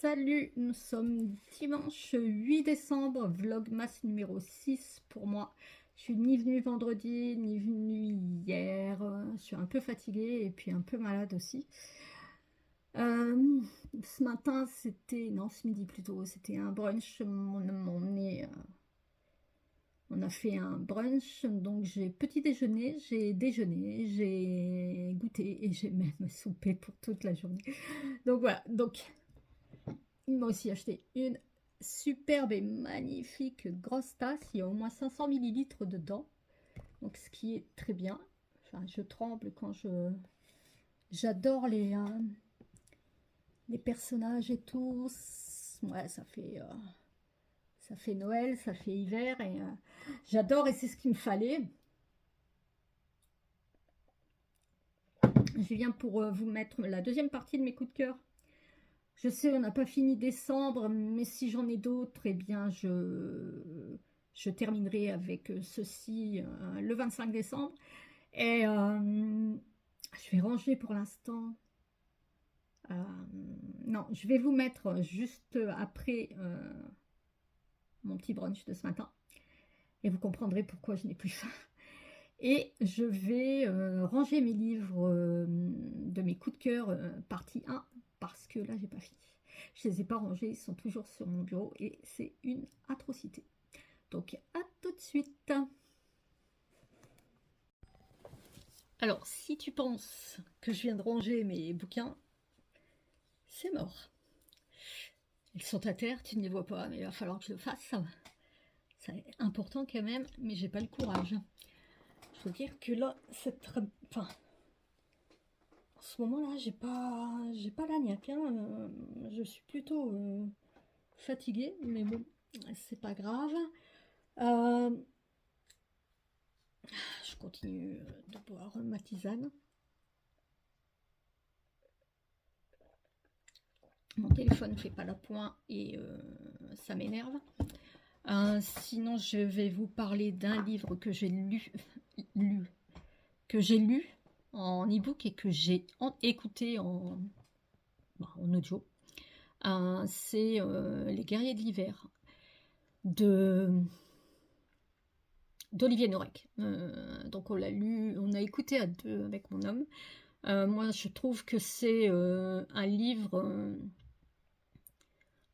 Salut, nous sommes dimanche 8 décembre, vlogmas numéro 6 pour moi. Je suis ni venue vendredi, ni venue hier. Je suis un peu fatiguée et puis un peu malade aussi. Euh, Ce matin, non, ce midi plutôt, c'était un brunch. On a fait un brunch, donc j'ai petit déjeuner, j'ai déjeuné, j'ai goûté et j'ai même soupé pour toute la journée. Donc voilà, il m'a aussi acheté une superbe et magnifique grosse tasse. Il y a au moins 500 millilitres dedans. Donc ce qui est très bien. Enfin, je tremble quand j'adore les personnages et tout. Ouais, ça fait Noël, ça fait hiver et j'adore et c'est ce qu'il me fallait. Je viens pour vous mettre la deuxième partie de mes coups de cœur. Je sais, on n'a pas fini décembre, mais si j'en ai d'autres, eh bien, je terminerai avec ceci le 25 décembre. Et je vais ranger pour l'instant. Euh, non, je vais vous mettre juste après mon petit brunch de ce matin. Et vous comprendrez pourquoi je n'ai plus faim. Et je vais ranger mes livres de mes coups de cœur partie 1 parce que là, j'ai pas fini. Je les ai pas rangés, ils sont toujours sur mon bureau et c'est une atrocité. Donc, à tout de suite. Alors, si tu penses que je viens de ranger mes bouquins, c'est mort. Ils sont à terre, tu ne les vois pas, mais il va falloir que je le fasse. C'est important quand même, mais j'ai pas le courage. Je veux dire que là, c'est très... Enfin, en ce moment-là, j'ai pas la niaque. Hein. Je suis plutôt fatiguée, mais bon, c'est pas grave. Euh, je continue de boire ma tisane. Mon téléphone ne fait pas la pointe et ça m'énerve. Sinon, je vais vous parler d'un livre que j'ai lu en e-book et que j'ai écouté en audio. C'est Les Guerriers de l'hiver d'Olivier Norek. Donc on l'a lu, on a écouté à deux avec mon homme. Moi, je trouve que c'est un livre,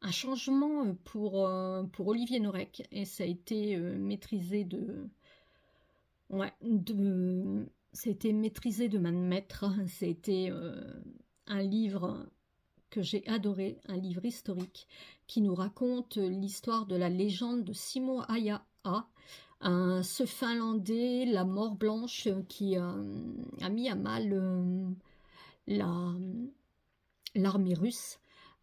un changement pour Olivier Norek et ça a été maîtrisé ouais, ça a été maîtrisé de main de maître. Ça a été un livre que j'ai adoré, un livre historique qui nous raconte l'histoire de la légende de Simo Aya, ce Finlandais, la mort blanche qui a mis à mal l'armée russe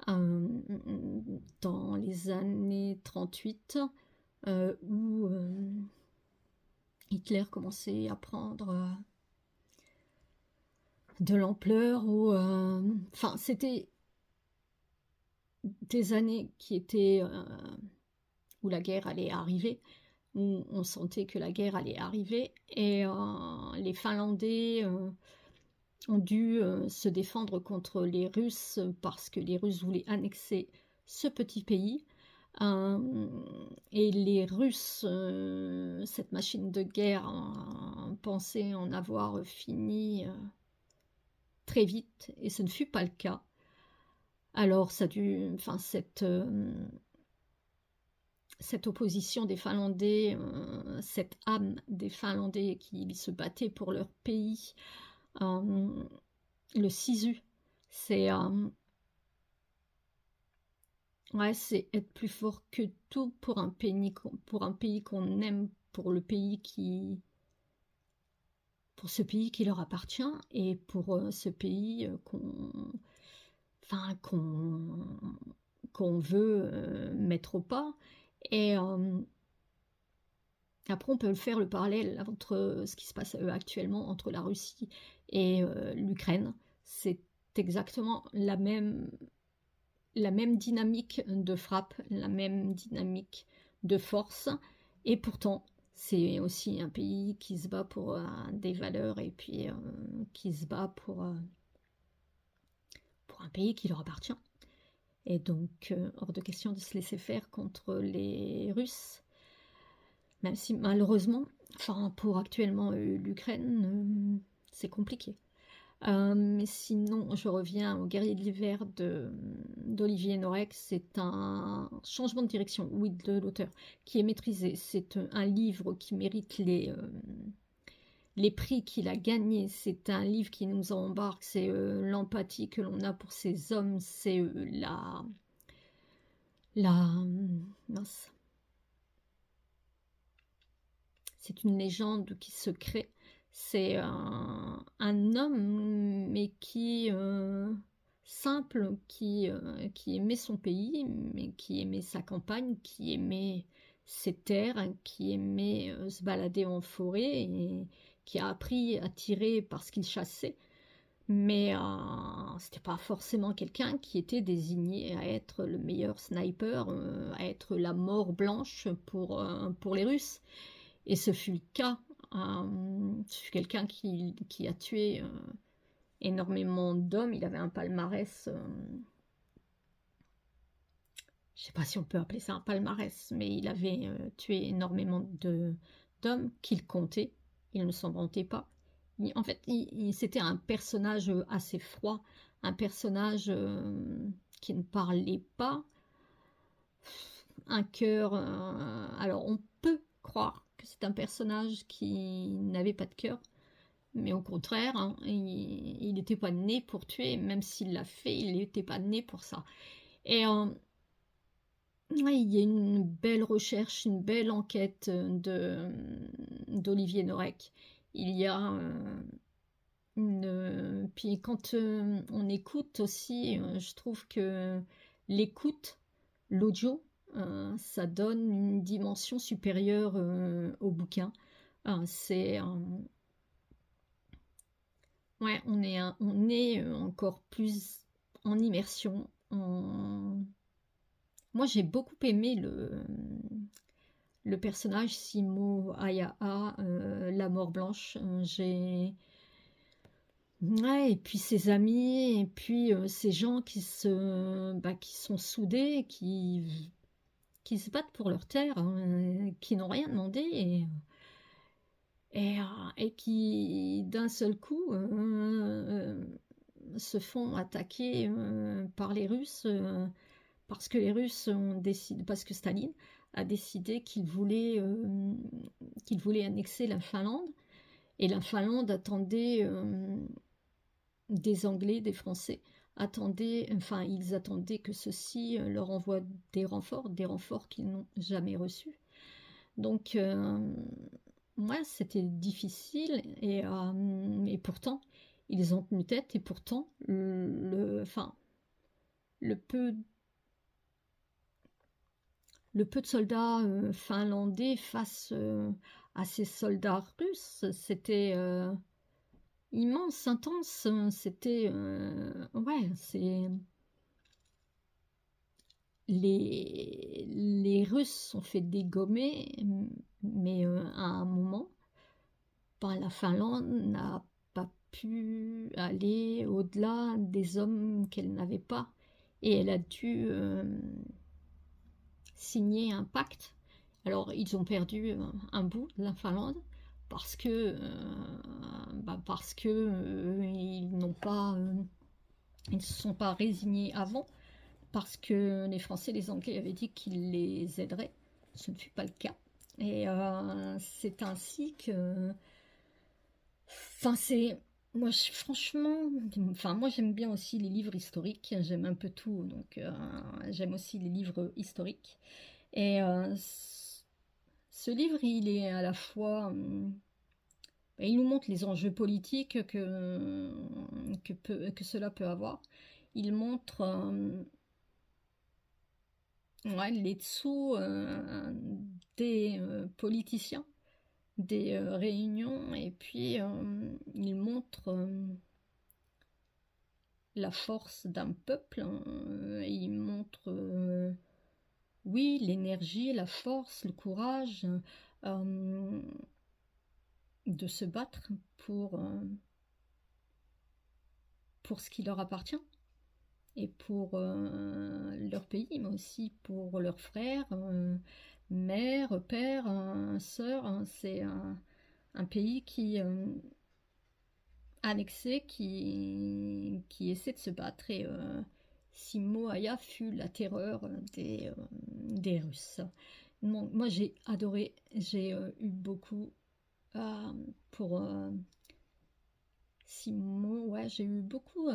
dans les années 38 où Hitler commençait à prendre de l'ampleur. Enfin, c'était des années qui étaient où la guerre allait arriver, où on sentait que la guerre allait arriver, et les Finlandais ont dû se défendre contre les Russes parce que les Russes voulaient annexer ce petit pays. Et les Russes, cette machine de guerre, pensaient en avoir fini très vite, et ce ne fut pas le cas. Alors, cette opposition des Finlandais, cette âme des Finlandais qui se battaient pour leur pays, le sisu, c'est ouais, c'est être plus fort que tout pour un pays qu'on aime, pour ce pays qui leur appartient et pour ce pays qu'on veut mettre au pas. Et après, on peut faire le parallèle entre ce qui se passe actuellement entre la Russie et l'Ukraine. C'est exactement la même dynamique de frappe, la même dynamique de force. Et pourtant, c'est aussi un pays qui se bat pour des valeurs et puis qui se bat pour un pays qui leur appartient. Et donc, hors de question de se laisser faire contre les Russes, même si malheureusement, enfin pour actuellement l'Ukraine, c'est compliqué. Mais sinon, je reviens au Guerrier de l'hiver d'Olivier Norek. C'est un changement de direction, oui, de l'auteur, qui est maîtrisé. C'est un livre qui mérite les prix qu'il a gagnés. C'est un livre qui nous embarque. C'est l'empathie que l'on a pour ces hommes. C'est mince. C'est une légende qui se crée. C'est un homme, mais qui simple, qui aimait son pays, mais qui aimait sa campagne, qui aimait ses terres, qui aimait se balader en forêt, et qui a appris à tirer parce qu'il chassait. Mais c'était pas forcément quelqu'un qui était désigné à être le meilleur sniper, à être la mort blanche pour les Russes. Et ce fut le cas. C'est quelqu'un qui a tué énormément d'hommes. Il avait un palmarès, je ne sais pas si on peut appeler ça un palmarès, mais il avait tué énormément d'hommes qu'il comptait. Il ne s'en vantait pas. En fait, c'était un personnage assez froid, un personnage qui ne parlait pas, un cœur. Alors, on peut croire que c'est un personnage qui n'avait pas de cœur, mais au contraire, hein, il n'était pas né pour tuer, même s'il l'a fait, il n'était pas né pour ça. Et ouais, il y a une belle recherche, une belle enquête d'Olivier Norek. Il y a puis quand on écoute aussi, je trouve que l'écoute, l'audio, ça donne une dimension supérieure au bouquin. C'est ouais, on est encore plus en immersion. Moi, j'ai beaucoup aimé le personnage Simo Ayaha, la mort blanche. Ouais, et puis ses amis, et puis ces gens qui sont soudés, qui se battent pour leur terre, hein, qui n'ont rien demandé, et qui d'un seul coup se font attaquer par les Russes, parce que les Russes ont décidé, parce que Staline a décidé qu'il voulait annexer la Finlande, et la Finlande attendait des Anglais, des Français, ils attendaient que ceux-ci leur envoient des renforts qu'ils n'ont jamais reçus. Donc, ouais, c'était difficile, et pourtant, ils ont tenu tête, et pourtant, le peu, le peu de soldats finlandais face à ces soldats russes, c'était immense, intense. C'était ouais, c'est les Russes sont fait dégommer, mais à un moment, la Finlande n'a pas pu aller au-delà des hommes qu'elle n'avait pas, et elle a dû signer un pacte. Alors ils ont perdu un bout de la Finlande parce que ils ne se sont pas résignés avant, parce que les Français et les Anglais avaient dit qu'ils les aideraient. Ce ne fut pas le cas. Et c'est ainsi que... Enfin, c'est... franchement, moi j'aime bien aussi les livres historiques, j'aime un peu tout, donc j'aime aussi les livres historiques. Et ce livre, il est à la fois... il nous montre les enjeux politiques que cela peut avoir. Il montre ouais, les dessous des politiciens, des réunions, et puis il montre la force d'un peuple, il montre oui, l'énergie, la force, le courage euh, de se battre pour ce qui leur appartient. et pour leur pays, mais aussi pour leurs frères, mère, père, sœur. Hein. C'est un pays qui annexé, qui essaie de se battre. Et Simoaya fut la terreur des Russes. Donc, moi, j'ai adoré. J'ai eu beaucoup pour Simon. Ouais, j'ai eu beaucoup.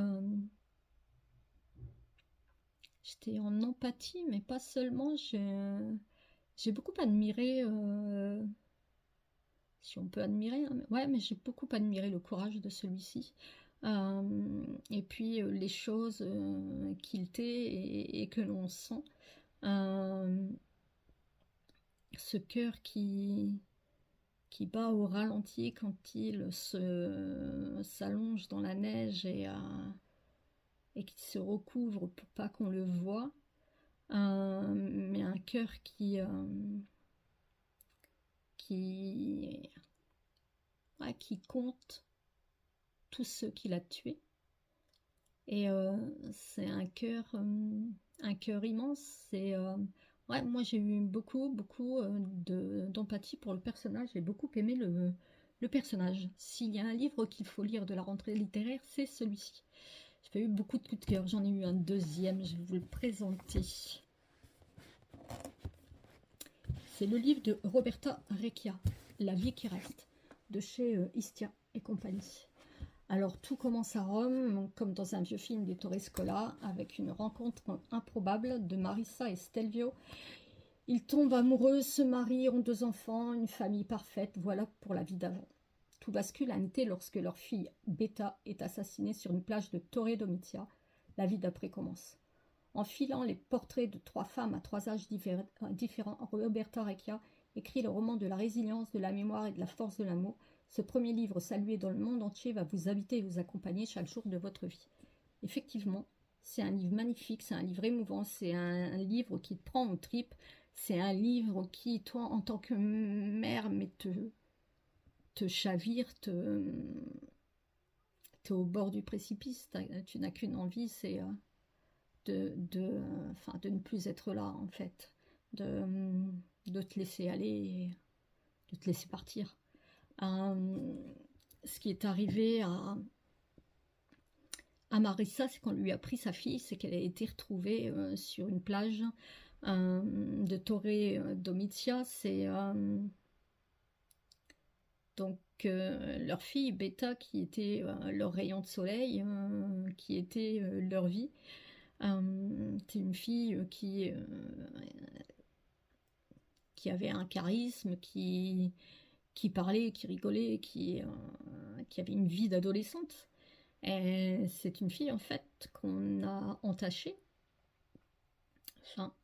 J'étais en empathie, mais pas seulement. J'ai beaucoup admiré, si on peut admirer, hein, ouais, mais j'ai beaucoup admiré le courage de celui-ci. Et puis les choses qu'il tait et que l'on sent. Euh, Ce cœur qui bat au ralenti quand il s'allonge dans la neige et qu'il se recouvre pour pas qu'on le voie. Mais un cœur qui, ouais, qui compte tous ceux qu'il a tués. Et c'est un cœur immense. C'est ouais, moi j'ai eu beaucoup d'empathie pour le personnage. J'ai beaucoup aimé le personnage. S'il y a un livre qu'il faut lire de la rentrée littéraire, c'est celui-ci. J'ai eu beaucoup de coups de cœur. J'en ai eu un deuxième. Je vais vous le présenter. C'est le livre de Roberta Recchia, La vie qui reste, de chez Istia et compagnie. Alors tout commence à Rome, comme dans un vieux film d'Ettore Scola, avec une rencontre improbable de Marissa et Stelvio. Ils tombent amoureux, se marient, ont 2 enfants, une famille parfaite, voilà pour la vie d'avant. Tout bascule à été lorsque leur fille Beta est assassinée sur une plage de Torre Domitia. La vie d'après commence. En filant les portraits de 3 femmes à 3 âges différents, Roberta Recchia écrit le roman de la résilience, de la mémoire et de la force de l'amour. Ce premier livre, salué dans le monde entier, va vous habiter et vous accompagner chaque jour de votre vie. Effectivement, c'est un livre magnifique, c'est un livre émouvant, c'est un livre qui te prend aux tripes, c'est un livre qui, toi, en tant que mère, mais te chavire, t'es au bord du précipice, tu n'as qu'une envie, c'est de ne plus être là, en fait, de te laisser aller, et de te laisser partir. Ce qui est arrivé à Marissa, c'est qu'on lui a pris sa fille, c'est qu'elle a été retrouvée sur une plage de Torre Domitia. C'est donc leur fille Beta qui était leur rayon de soleil, qui était leur vie. C'est une fille qui avait un charisme, qui parlait, qui rigolait, qui avait une vie d'adolescente. Et c'est une fille en fait qu'on a entachée. Enfin,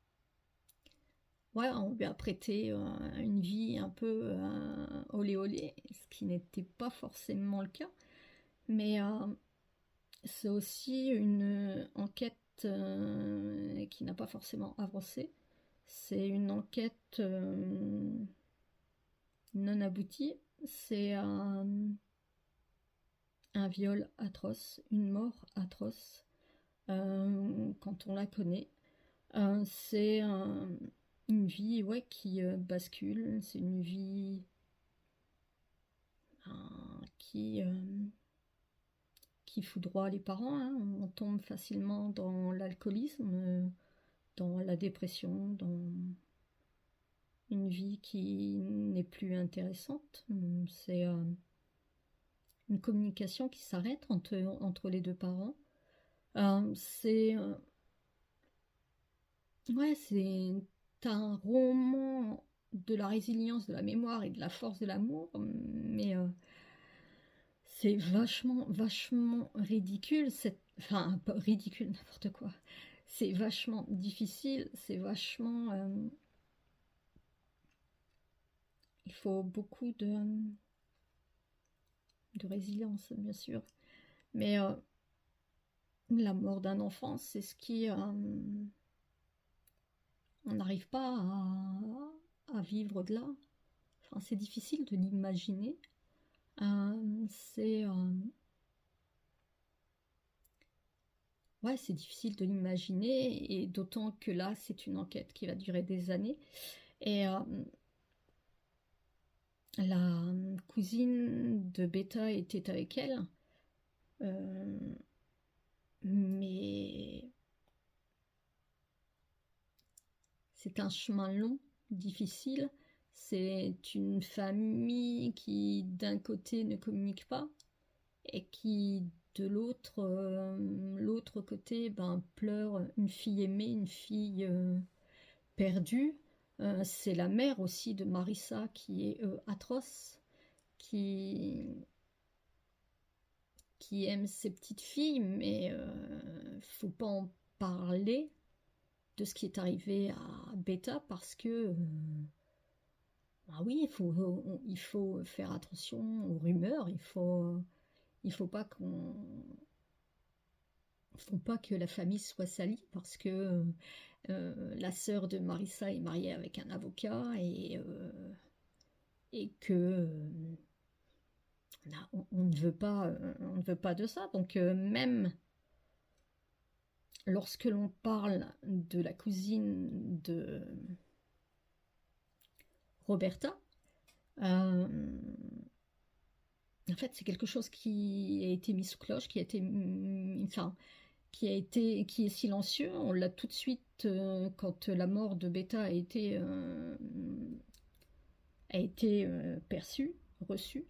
ouais, on lui a prêté une vie un peu olé olé, ce qui n'était pas forcément le cas. Mais c'est aussi une enquête qui n'a pas forcément avancé. C'est une enquête non aboutie. C'est un viol atroce, une mort atroce, quand on la connaît. C'est une vie qui bascule, c'est une vie qui foudroie les parents. Hein. On tombe facilement dans l'alcoolisme, dans la dépression, dans une vie qui n'est plus intéressante. C'est une communication qui s'arrête entre les 2 parents. C'est ouais, c'est un roman de la résilience, de la mémoire et de la force de l'amour, mais c'est vachement ridicule. Enfin, pas ridicule, n'importe quoi. C'est vachement difficile, c'est vachement... il faut beaucoup de résilience, bien sûr. Mais la mort d'un enfant, c'est ce qui... on n'arrive pas à vivre au-delà. Enfin, c'est difficile de l'imaginer. C'est ouais, c'est difficile de l'imaginer, et d'autant que là, c'est une enquête qui va durer des années. Et la cousine de Beta était avec elle, euh, mais c'est un chemin long, difficile. C'est une famille qui, d'un côté, ne communique pas, et qui, de l'autre côté, ben, pleure une fille aimée, une fille perdue. C'est la mère aussi de Marissa qui est atroce, qui, qui aime ses petites filles, mais faut pas en parler de ce qui est arrivé à Beta, parce que ah oui, il faut faire attention aux rumeurs, il faut pas faut pas que la famille soit salie, parce que la sœur de Marissa est mariée avec un avocat, et que on ne veut pas de ça. Donc même lorsque l'on parle de la cousine de Roberta, euh, en fait c'est quelque chose qui a été mis sous cloche, enfin, qui est silencieux. On l'a tout de suite quand la mort de Beta a été perçue, reçue.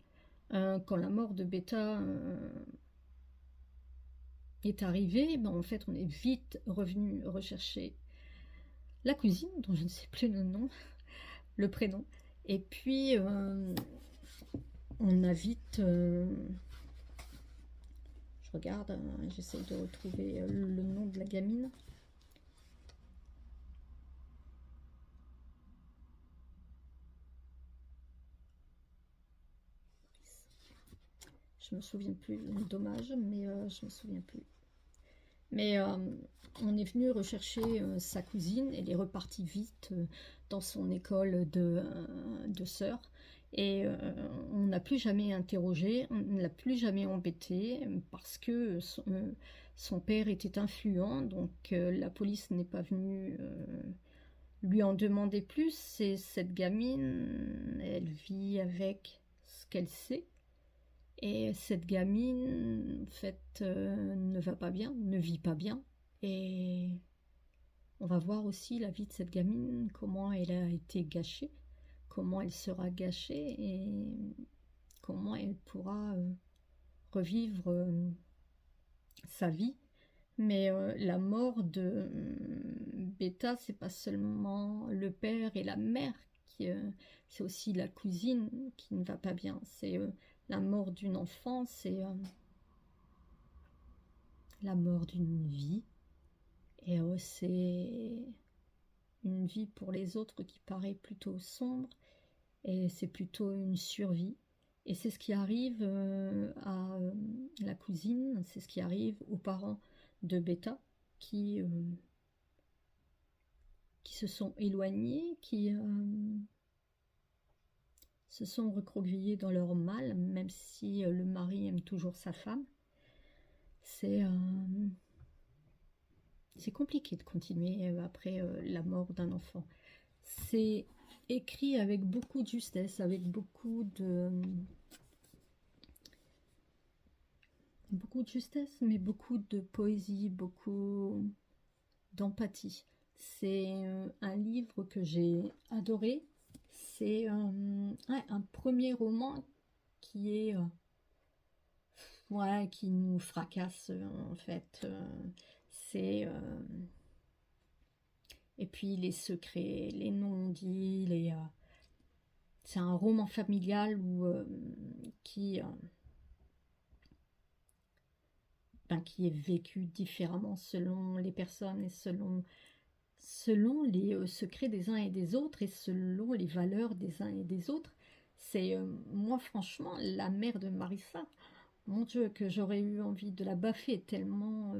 Quand la mort de Beta est arrivée, ben en fait on est vite revenu rechercher la cousine, dont je ne sais plus le nom, le prénom. Et puis on a vite, je regarde, j'essaie de retrouver le nom de la gamine. Je me souviens plus, dommage, mais je me souviens plus. Mais on est venu rechercher sa cousine. Elle est repartie vite dans son école de sœurs. Et on n'a plus jamais interrogé, on ne l'a plus jamais embêté, parce que son père était influent, donc la police n'est pas venue lui en demander plus. C'est cette gamine, elle vit avec ce qu'elle sait. Et cette gamine, en fait, ne va pas bien, ne vit pas bien. Et on va voir aussi la vie de cette gamine, comment elle a été gâchée, comment elle sera gâchée, et comment elle pourra revivre sa vie. Mais la mort de Beta, c'est pas seulement le père et la mère, c'est aussi la cousine qui ne va pas bien. C'est la mort d'une enfant, c'est la mort d'une vie, et c'est une vie pour les autres qui paraît plutôt sombre, et c'est plutôt une survie. Et c'est ce qui arrive à la cousine, c'est ce qui arrive aux parents de Beta, qui se sont éloignés, qui se sont recroquevillés dans leur mal, même si le mari aime toujours sa femme. C'est compliqué de continuer après la mort d'un enfant. C'est écrit avec beaucoup de justesse, avec beaucoup de justesse, mais beaucoup de poésie, beaucoup d'empathie. C'est un livre que j'ai adoré. C'est ouais, un premier roman qui est ouais, qui nous fracasse en fait. C'est et puis les secrets, les non-dits, c'est un roman familial qui est vécu différemment selon les personnes, et selon les secrets des uns et des autres, et selon les valeurs des uns et des autres. C'est moi franchement, la mère de Marissa, mon Dieu, que j'aurais eu envie de la baffer, tellement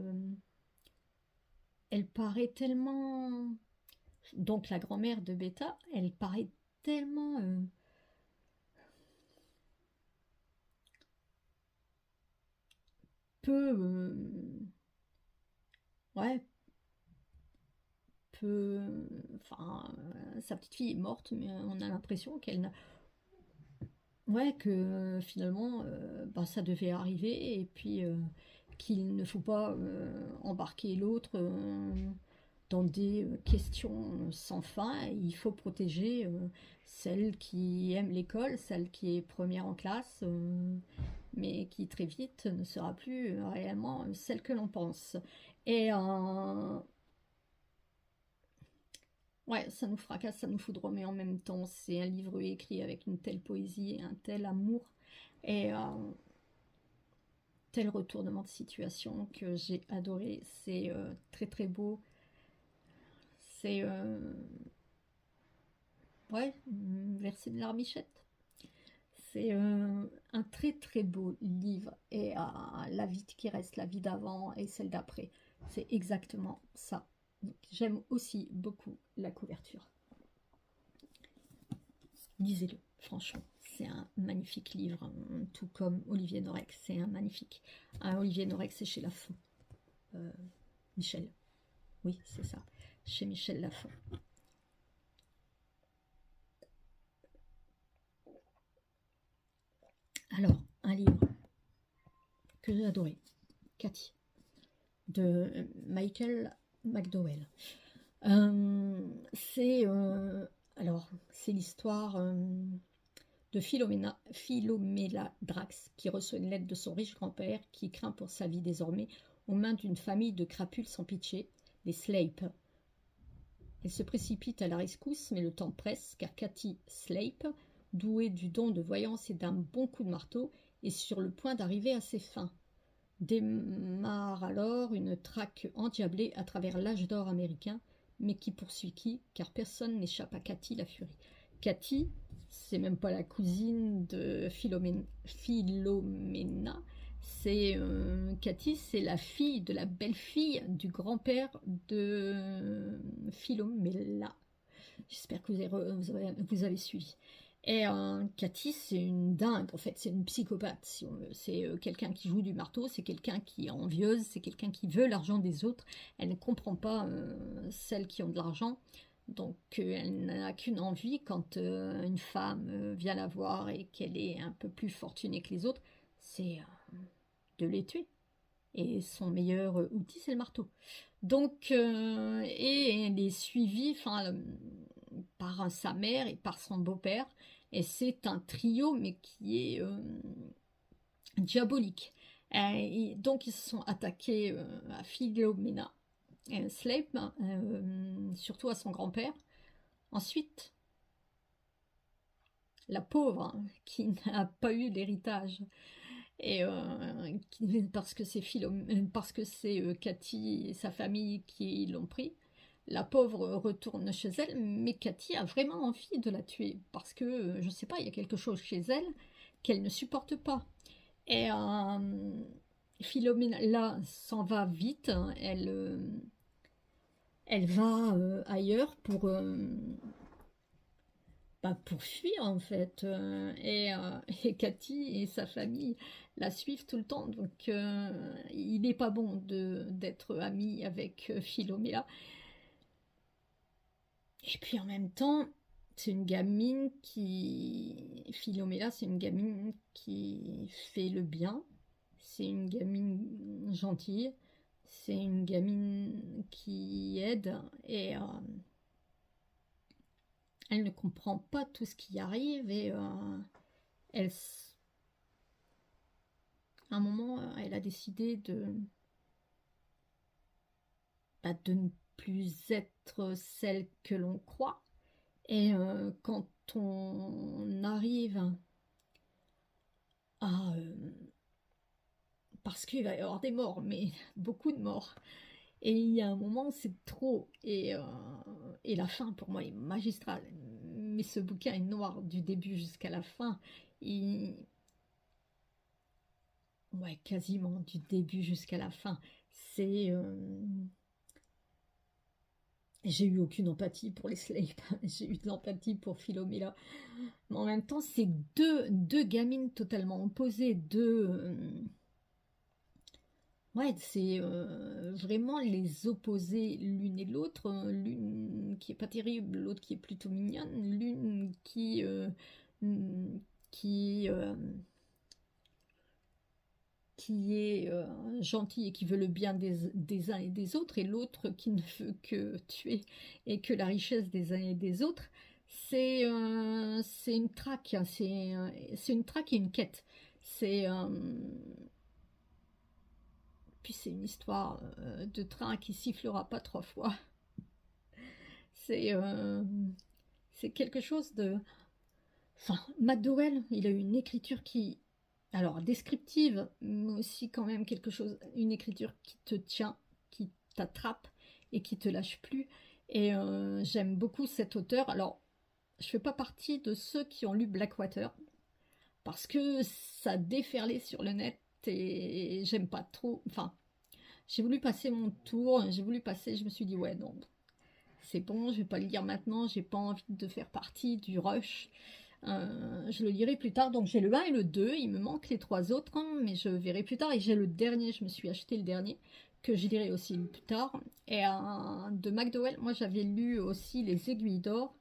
elle paraît tellement, donc la grand-mère de Beta, elle paraît tellement peu ouais, peu, enfin, sa petite fille est morte, mais on a l'impression qu'elle n'a, ouais, que finalement, bah, ça devait arriver, et puis qu'il ne faut pas embarquer l'autre dans des questions sans fin. Il faut protéger celle qui aime l'école, celle qui est première en classe, mais qui très vite ne sera plus réellement celle que l'on pense. Et ouais, ça nous fracasse, ça nous foudroie, mais en même temps, c'est un livre écrit avec une telle poésie et un tel amour et tel retournement de situation que j'ai adoré. C'est très très beau. C'est ouais, verser de larmichette. C'est un très très beau livre et la vie qui reste, la vie d'avant et celle d'après. C'est exactement ça. J'aime aussi beaucoup la couverture. Lisez-le, franchement. C'est un magnifique livre, tout comme Olivier Norek, c'est un magnifique. Olivier Norek, c'est chez Lafon. Michel, oui, c'est ça, chez Michel Lafon. Alors, un livre que j'ai adoré, Cathy, de Michael McDowell. C'est c'est l'histoire de Philomela Drax, qui reçoit une lettre de son riche grand-père qui craint pour sa vie désormais aux mains d'une famille de crapules sans pitié, les Slape. Elle se précipite à la rescousse, mais le temps presse, car Cathy Slape, douée du don de voyance et d'un bon coup de marteau, est sur le point d'arriver à ses fins. Démarre alors une traque endiablée à travers l'âge d'or américain, mais qui poursuit qui, car personne n'échappe à Cathy la furie. Cathy, c'est même pas la cousine de Philomena, c'est Cathy, c'est la fille de la belle-fille du grand-père de Philomela. J'espère que vous avez suivi. Et Cathy, c'est une dingue, en fait, c'est une psychopathe, si on veut. C'est quelqu'un qui joue du marteau, c'est quelqu'un qui est envieuse, c'est quelqu'un qui veut l'argent des autres. Elle ne comprend pas celles qui ont de l'argent. Donc elle n'a qu'une envie quand une femme vient la voir et qu'elle est un peu plus fortunée que les autres, c'est de les tuer. Et son meilleur outil, c'est le marteau. Donc, et elle est suivie par sa mère et par son beau-père. Et c'est un trio, mais qui est diabolique. Donc, ils se sont attaqués à Philomena Slape, surtout à son grand-père. Ensuite, la pauvre, qui n'a pas eu d'héritage, et parce que c'est Cathy et sa famille qui l'ont pris. La pauvre retourne chez elle, mais Cathy a vraiment envie de la tuer parce que je ne sais pas, il y a quelque chose chez elle qu'elle ne supporte pas. Et Philomène là s'en va vite, elle va ailleurs pour fuir en fait. Et Cathy et sa famille la suivent tout le temps. Donc il n'est pas bon d'être ami avec Philomela. Et puis en même temps, c'est une gamine qui... Philomela, c'est une gamine qui fait le bien. C'est une gamine gentille. C'est une gamine qui aide. Et elle ne comprend pas tout ce qui arrive. Et elle, à un moment, elle a décidé de ne plus être celle que l'on croit. Et quand on arrive à... parce qu'il va y avoir des morts, mais beaucoup de morts. Et il y a un moment, c'est trop. Et la fin, pour moi, est magistrale. Mais ce bouquin est noir du début jusqu'à la fin. Et, ouais, quasiment du début jusqu'à la fin. C'est... j'ai eu aucune empathie pour les slaves. J'ai eu de l'empathie pour Philomela. Mais en même temps, c'est deux gamines totalement opposées. Ouais, c'est vraiment les opposés l'une et l'autre. L'une qui est pas terrible, l'autre qui est plutôt mignonne. L'une mm, qui, euh, qui est gentille et qui veut le bien des uns et des autres, et l'autre qui ne veut que tuer et que la richesse des uns et des autres. C'est une traque, hein, c'est une traque et une quête. C'est Puis c'est une histoire de train qui sifflera pas trois fois. C'est c'est quelque chose de... Enfin, McDowell, il a eu une écriture qui... Alors, descriptive, mais aussi quand même quelque chose... Une écriture qui te tient, qui t'attrape et qui te lâche plus. Et j'aime beaucoup cet auteur. Alors, je fais pas partie de ceux qui ont lu Blackwater, parce que ça déferlait sur le net et j'aime pas trop... Enfin, j'ai voulu passer mon tour, je me suis dit, ouais, non, c'est bon, je vais pas le lire maintenant, j'ai pas envie de faire partie du rush. Je le lirai plus tard, donc j'ai le 1 et le 2, il me manque les trois autres, hein, mais je verrai plus tard. Et j'ai le dernier, je me suis acheté le dernier, que je lirai aussi plus tard. Et de McDowell, moi j'avais lu aussi Les Aiguilles d'Or,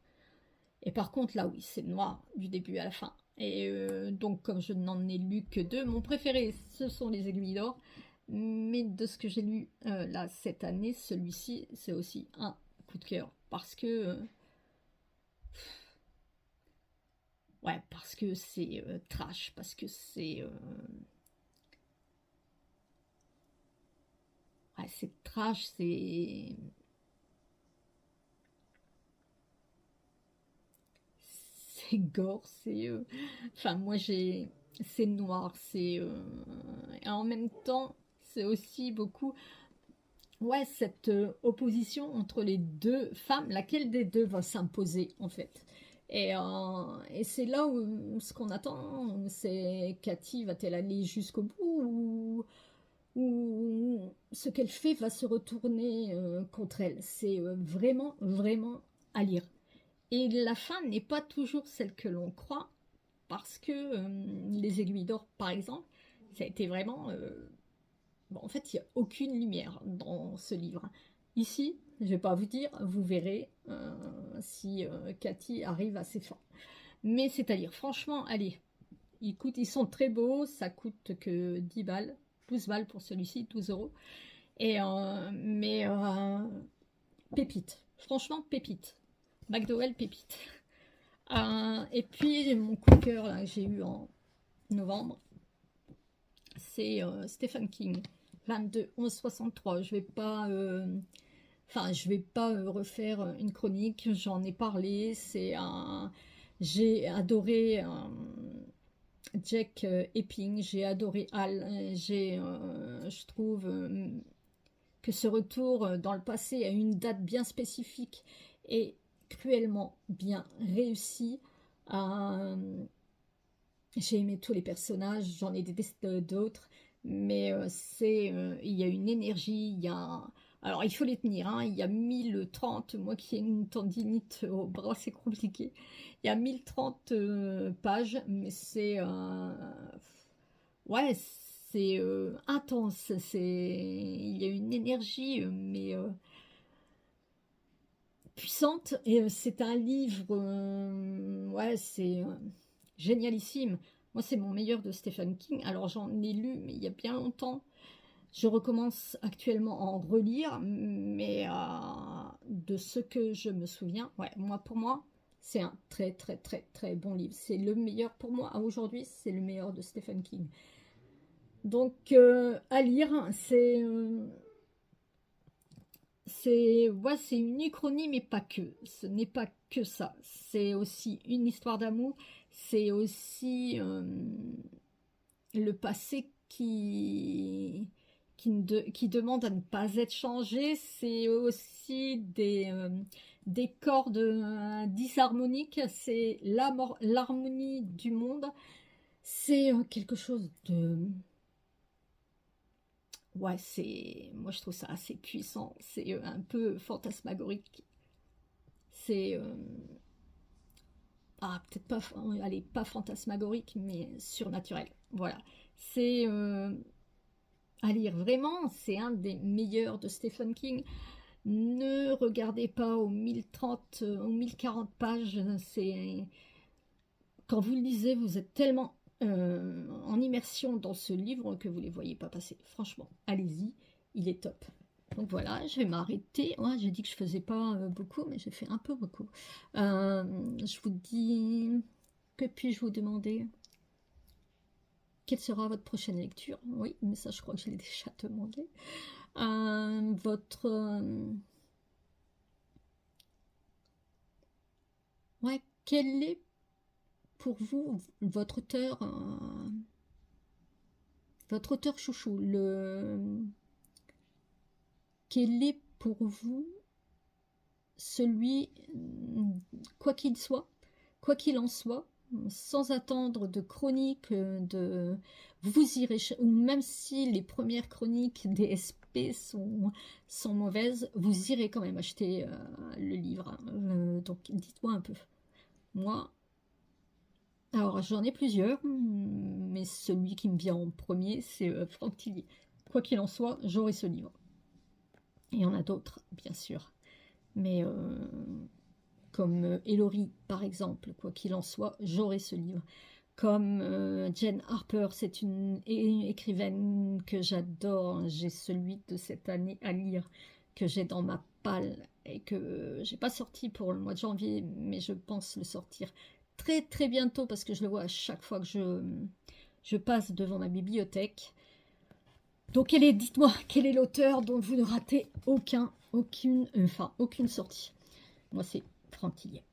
et par contre là oui, c'est noir du début à la fin. Et donc comme je n'en ai lu que deux, mon préféré ce sont Les Aiguilles d'Or, mais de ce que j'ai lu là cette année, celui-ci c'est aussi un coup de cœur, parce que ouais, parce que c'est trash, parce que c'est trash, c'est gore, enfin moi j'ai c'est noir, et en même temps c'est aussi beaucoup ouais cette opposition entre les deux femmes, laquelle des deux va s'imposer en fait. Et c'est là où ce qu'on attend, c'est Cathy va-t-elle aller jusqu'au bout, ou ce qu'elle fait va se retourner contre elle. C'est vraiment, vraiment à lire. Et la fin n'est pas toujours celle que l'on croit, parce que les aiguilles d'or, par exemple, ça a été vraiment... bon, en fait, il n'y a aucune lumière dans ce livre. Ici, je ne vais pas vous dire, vous verrez si Cathy arrive à ses fins. Mais c'est à lire, franchement, allez. Ils sont très beaux, ça coûte que 10 balles, 12 balles pour celui-ci, 12 euros. Mais pépite, franchement pépite. McDowell pépite. Et puis mon coup de cœur là, que j'ai eu en novembre, c'est Stephen King, 22 11 63. Je vais pas refaire une chronique, j'en ai parlé. J'ai adoré Jack Epping, j'ai adoré Hal, je trouve que ce retour dans le passé à une date bien spécifique est cruellement bien réussi. Euh, j'ai aimé tous les personnages, j'en ai détesté d'autres, mais il y a une énergie, alors il faut les tenir, hein, il y a 1030, moi qui ai une tendinite au bras, c'est compliqué. Il y a 1030 pages, mais ouais, c'est intense, il y a une énergie, mais puissante, et c'est un livre, ouais, c'est génialissime. Moi, c'est mon meilleur de Stephen King. Alors, j'en ai lu, mais il y a bien longtemps. Je recommence actuellement à en relire, mais de ce que je me souviens, ouais, pour moi, c'est un très, très, très, très bon livre. C'est le meilleur pour moi. Aujourd'hui, c'est le meilleur de Stephen King. Donc, à lire, ouais, c'est une uchronie, mais pas que. Ce n'est pas que ça. C'est aussi une histoire d'amour. C'est aussi le passé qui demande à ne pas être changé. C'est aussi des cordes disharmoniques. C'est l'harmonie du monde. C'est quelque chose de... Ouais, moi je trouve ça assez puissant. C'est un peu fantasmagorique. C'est peut-être pas, allez, pas fantasmagorique, mais surnaturel. Voilà. C'est à lire. Vraiment, c'est un des meilleurs de Stephen King. Ne regardez pas aux 1030, aux 1040 pages. Quand vous le lisez, vous êtes tellement en immersion dans ce livre que vous ne les voyez pas passer. Franchement, allez-y, il est top. Donc voilà, je vais m'arrêter. Ouais, j'ai dit que je faisais pas beaucoup, mais j'ai fait un peu beaucoup. Je vous dis, que puis-je vous demander? Quelle sera votre prochaine lecture? Oui, mais ça, je crois que je l'ai déjà demandé. Ouais, quel est pour vous votre auteur chouchou? Quel est pour vous celui, quoi qu'il soit, quoi qu'il en soit, sans attendre de chroniques, vous irez, ou même si les premières chroniques des SP sont mauvaises, vous irez quand même acheter le livre. Donc dites-moi un peu. Moi, alors j'en ai plusieurs, mais celui qui me vient en premier, c'est Franck Tillier. Quoi qu'il en soit, j'aurai ce livre. Il y en a d'autres, bien sûr. Mais comme Ellory, par exemple, quoi qu'il en soit, j'aurai ce livre. Comme Jane Harper, c'est une écrivaine que j'adore. J'ai celui de cette année à lire que j'ai dans ma palle et que j'ai pas sorti pour le mois de janvier, mais je pense le sortir très très bientôt parce que je le vois à chaque fois que je passe devant ma bibliothèque. Donc dites-moi, quel est l'auteur dont vous ne ratez aucune sortie? Moi c'est Franck Tillier.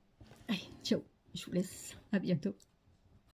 Allez, ciao, je vous laisse, à bientôt.